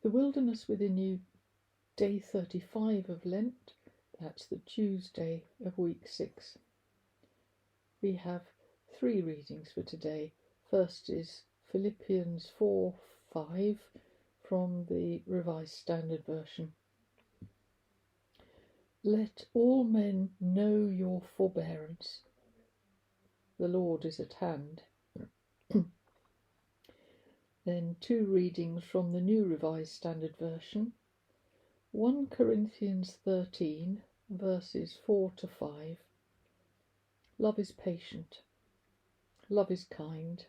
The Wilderness Within You, day 35 of Lent. That's the Tuesday of week 6. We have 3 readings for today. First is Philippians 4:5 from the Revised Standard Version. Let all men know your forbearance. The Lord is at hand. Then 2 readings from the New Revised Standard Version. 1 Corinthians 13, verses 4 to 5. Love is patient. Love is kind.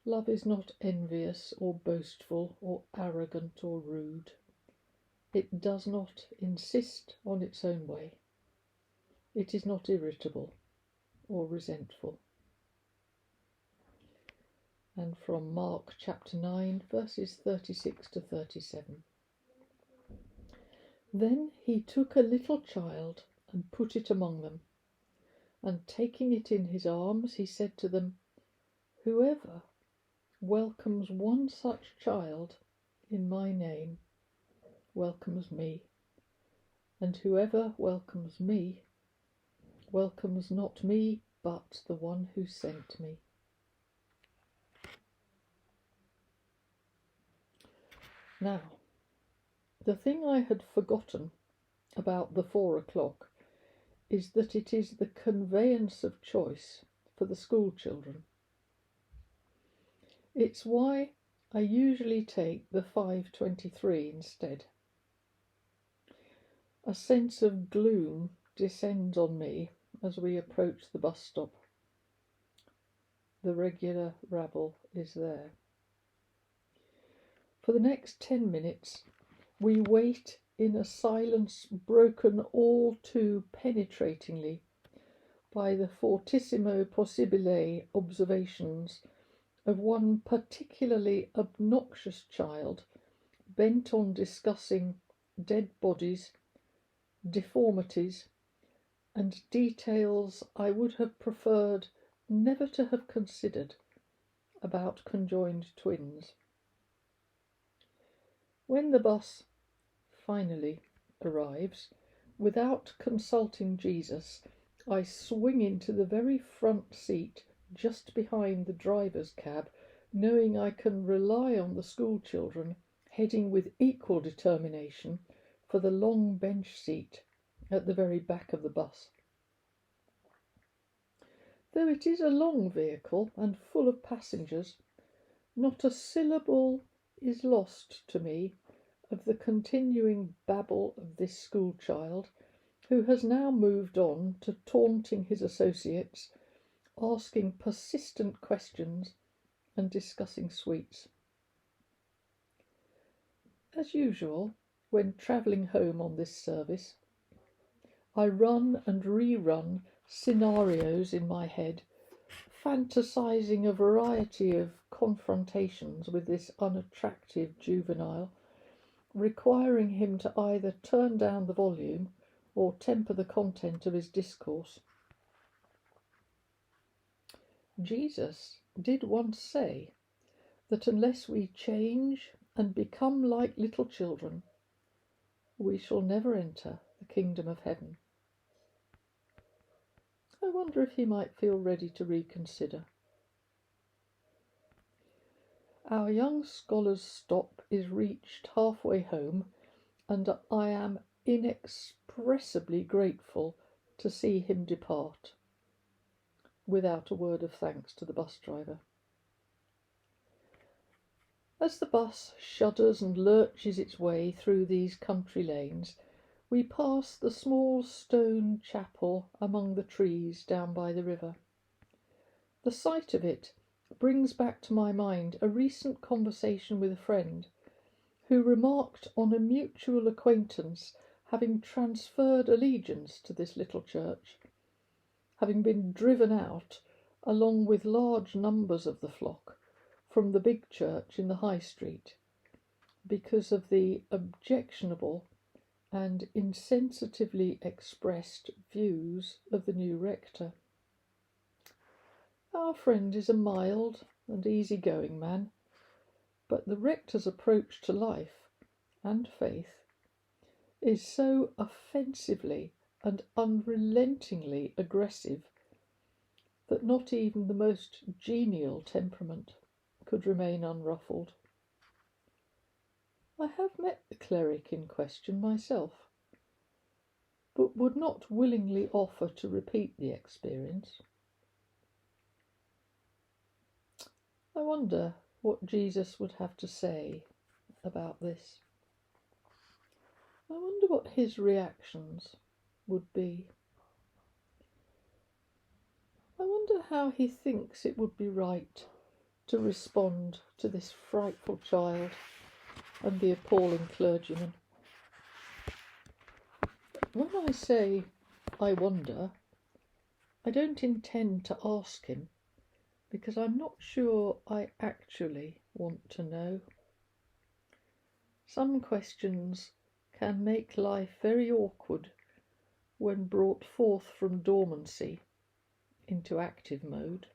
Love is not envious or boastful or arrogant or rude. It does not insist on its own way. It is not irritable or resentful. And from Mark chapter 9, verses 36 to 37. Then he took a little child and put it among them, and taking it in his arms, he said to them, Whoever welcomes one such child in my name welcomes me, and whoever welcomes me welcomes not me, but the one who sent me. Now, the thing I had forgotten about the 4 o'clock is that it is the conveyance of choice for the school children. It's why I usually take the 5:23 instead. A sense of gloom descends on me as we approach the bus stop. The regular rabble is there. For the next 10 minutes, we wait in a silence broken all too penetratingly by the fortissimo possibile observations of one particularly obnoxious child bent on discussing dead bodies, deformities, and details I would have preferred never to have considered about conjoined twins. When the bus finally arrives, without consulting Jesus, I swing into the very front seat just behind the driver's cab, knowing I can rely on the school children heading with equal determination for the long bench seat at the very back of the bus. Though it is a long vehicle and full of passengers, not a syllable is lost to me of the continuing babble of this school child, who has now moved on to taunting his associates, asking persistent questions, and discussing sweets. As usual, when travelling home on this service, I run and rerun scenarios in my head, fantasizing a variety of confrontations with this unattractive juvenile, requiring him to either turn down the volume or temper the content of his discourse. Jesus did once say that unless we change and become like little children, we shall never enter the kingdom of heaven. I wonder if he might feel ready to reconsider. Our young scholar's stop is reached halfway home, and I am inexpressibly grateful to see him depart, without a word of thanks to the bus driver. As the bus shudders and lurches its way through these country lanes, we pass the small stone chapel among the trees down by the river. The sight of it brings back to my mind a recent conversation with a friend who remarked on a mutual acquaintance having transferred allegiance to this little church, having been driven out, along with large numbers of the flock, from the big church in the High Street, because of the objectionable and insensitively expressed views of the new rector. Our friend is a mild and easy-going man, But the rector's approach to life and faith is so offensively and unrelentingly aggressive that not even the most genial temperament could remain unruffled. I have met the cleric in question myself, but would not willingly offer to repeat the experience. I wonder what Jesus would have to say about this. I wonder what his reactions would be. I wonder how he thinks it would be right to respond to this frightful child and the appalling clergyman. When I say I wonder, I don't intend to ask him, because I'm not sure I actually want to know. Some questions can make life very awkward when brought forth from dormancy into active mode.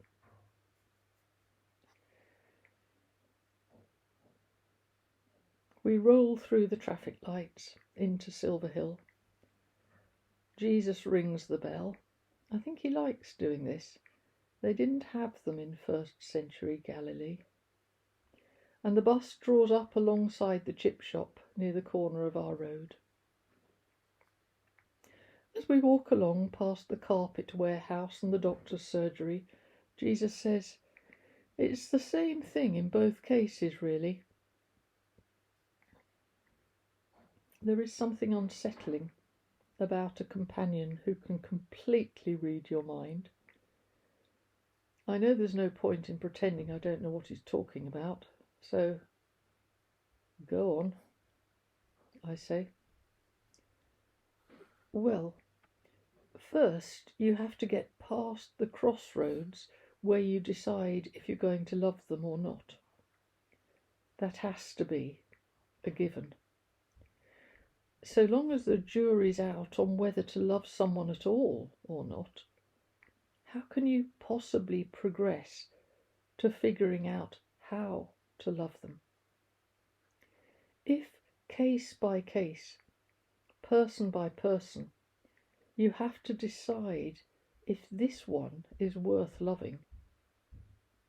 We roll through the traffic lights into Silver Hill. Jesus rings the bell. I think he likes doing this. They didn't have them in first-century Galilee. And the bus draws up alongside the chip shop near the corner of our road. As we walk along past the carpet warehouse and the doctor's surgery, Jesus says, "It's the same thing in both cases, really." There is something unsettling about a companion who can completely read your mind. I know there's no point in pretending I don't know what he's talking about, so go on, I say. Well, first you have to get past the crossroads where you decide if you're going to love them or not. That has to be a given. So long as the jury's out on whether to love someone at all or not, how can you possibly progress to figuring out how to love them? If case by case, person by person, you have to decide if this one is worth loving,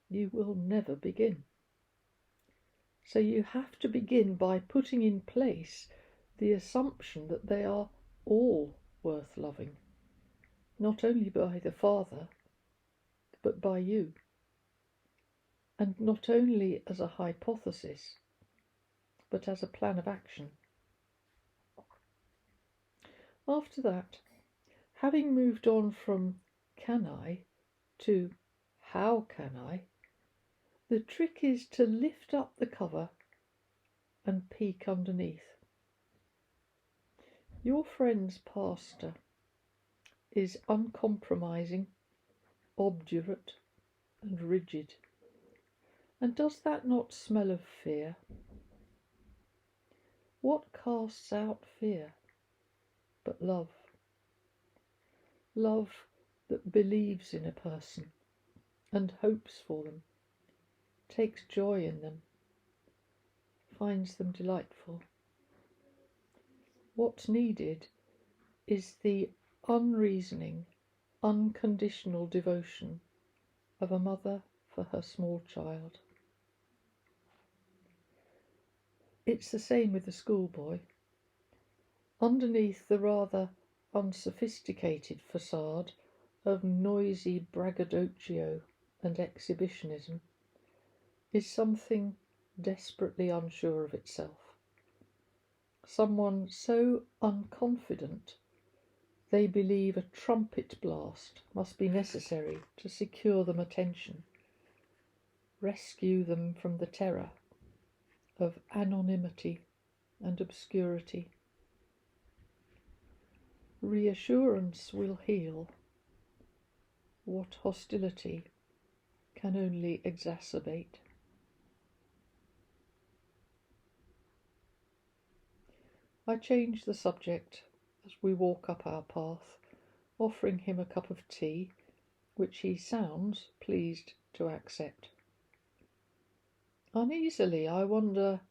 you will never begin. So you have to begin by putting in place the assumption that they are all worth loving, not only by the Father, but by you, and not only as a hypothesis, but as a plan of action. After that, having moved on from can I to how can I, the trick is to lift up the cover and peek underneath. Your friend's pastor is uncompromising, obdurate, and rigid. And does that not smell of fear? What casts out fear but love? Love that believes in a person and hopes for them, takes joy in them, finds them delightful. What's needed is the unreasoning, unconditional devotion of a mother for her small child. It's the same with the schoolboy. Underneath the rather unsophisticated facade of noisy braggadocio and exhibitionism is something desperately unsure of itself. Someone so unconfident they believe a trumpet blast must be necessary to secure them attention, rescue them from the terror of anonymity and obscurity. Reassurance will heal what hostility can only exacerbate. I change the subject as we walk up our path, offering him a cup of tea, which he sounds pleased to accept. Uneasily, I wonder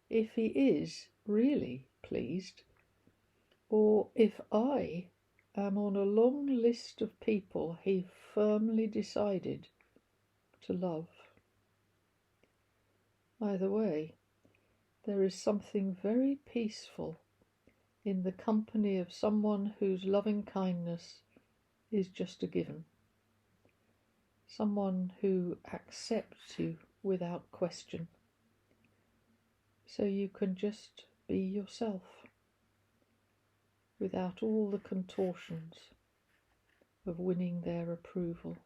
if he is really pleased, or if I am on a long list of people he firmly decided to love. Either way, there is something very peaceful in the company of someone whose loving kindness is just a given, someone who accepts you without question, so you can just be yourself without all the contortions of winning their approval.